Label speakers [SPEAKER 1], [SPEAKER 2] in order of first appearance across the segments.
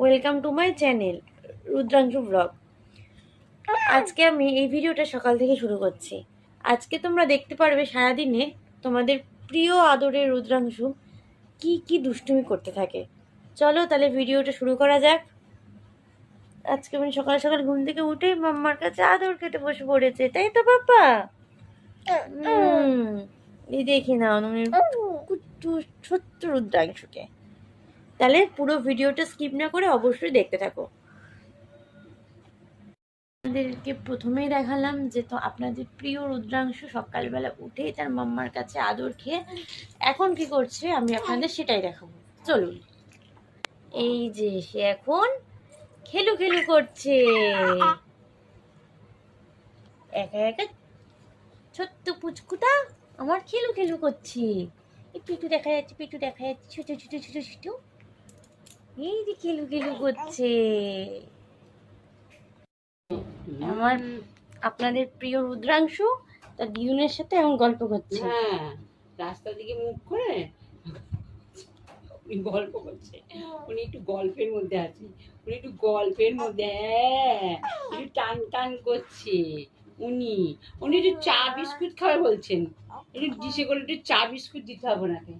[SPEAKER 1] Welcome to my channel Rudranshu blog. আজকে আমি এই ভিডিওটা সকাল থেকে শুরু করছি। আজকে তোমরা দেখতে পারবে সারাদিনে তোমাদের প্রিয় আদরের রুদ্রাংশু কি কি দুষ্টুমি করতে থাকে। চলো তাহলে ভিডিওটা শুরু করা যাক। আজকে আমি সকাল সকাল ঘুম থেকে উঠেই মাম্মার কাছে আদর খেতে বসে পড়েছে, তাই তো পাপা? এই দেখি না কুট্টু ছোট্ট রুদ্রাংশুকে। তাহলে পুরো ভিডিওটা স্কিপ না করে অবশ্যই দেখতে থাকো। আপনাদেরকে প্রথমেই দেখালাম যে তো আপনাদের প্রিয় রুদ্রাংশু সকালবেলা উঠেই তার মাম্মার কাছে আদর খেয়ে এখন কি করছে আমি আপনাদের সেটাই দেখাবো। চলুন। এই যে সে এখন খেলু খেলু করছে, একা একা ছোট্ট পুচকুটা আমার খেলু খেলু করছে। একটু দেখা যাচ্ছে, একটু দেখা যাচ্ছে, ছোট ছোট ছোট ছোট। এই যে খেলু খেলু করছে আমার আপনাদের প্রিয় রুদ্রাংশু তার দিদুনের সাথে এখন গল্প করছে।
[SPEAKER 2] হ্যাঁ, রাস্তার দিকে মুখ করে উনি গল্প করছে। উনি একটু গল্পের মধ্যে আছে, উনি একটু গল্পের মধ্যে একটু টান টান করছে। উনি উনি একটু চা বিস্কুট খাবে বলছেন, একটু ডিশে করে একটু চা বিস্কুট দিতে হবে ওনাকে।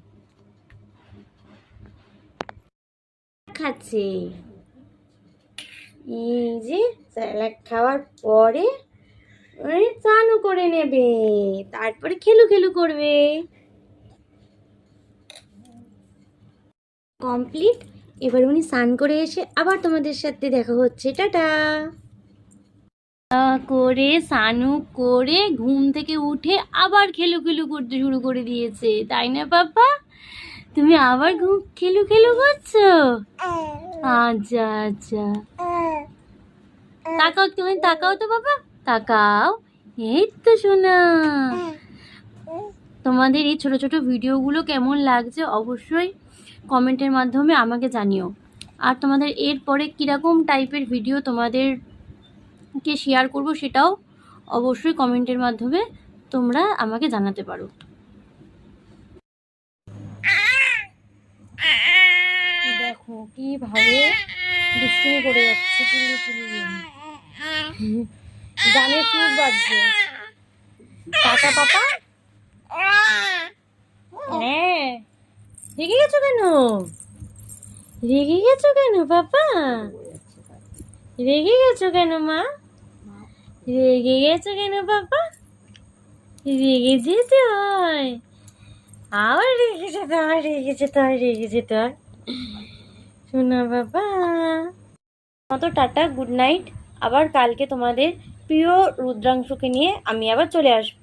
[SPEAKER 1] খাচ্ছে এই যে স্যালাড খাওয়ার পরে চানও করে নেবে, তারপরে খেলু খেলু করবে। কমপ্লিট। এবার উনি স্নান করে এসে আবার তোমাদের সাথে দেখা হচ্ছে। টাটা করে সানু করে ঘুম থেকে উঠে আবার খেলু খেলু করতে শুরু করে দিয়েছে, তাই না পাপা? তুমি আবার খেলু খেলু করছো? আচ্ছা আচ্ছা, তাকাও, তুমি তাকাও তো বাবা, তাকাও। এই তো শোনা, তোমাদের এই ছোট ছোট ভিডিওগুলো কেমন লাগছে অবশ্যই কমেন্টের মাধ্যমে আমাকে জানিও। আর তোমাদের এরপরে কীরকম টাইপের ভিডিও তোমাদেরকে শেয়ার করব সেটাও অবশ্যই কমেন্টের মাধ্যমে তোমরা আমাকে জানাতে পারো। দেখো কিভাবে দুষ্টুমি করে যাচ্ছে, চিল্লি চিল্লি গানের সুর বাজছে। টাকা পাপা। হ্যাঁ, রেগে গেছো কেন? রেগে গেছো কেন পাপা? রেগে গেছো কেন মা? রেগে গেছো কেন পাপা? রেগে যেতে হয়, আবার রেগে যেতে হয়, রেগে যেতে হয়, রেগে যেতে হয়। শোনা বাবা মতো টাটা, গুড নাইট। আবার কালকে তোমাদের প্রিয় রুদ্রাংশকে নিয়ে আমি আবার চলে আসব।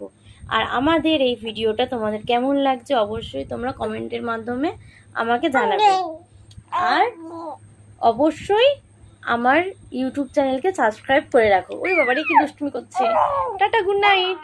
[SPEAKER 1] আর আমাদের এই ভিডিওটা তোমাদের কেমন লাগছে অবশ্যই তোমরা কমেন্টের মাধ্যমে আমাকে জানাবে। আর অবশ্যই আমার ইউটিউব চ্যানেলকে সাবস্ক্রাইব করে রাখো। ওই বাবারে কি দুষ্টুমি করছে। Tata, good night.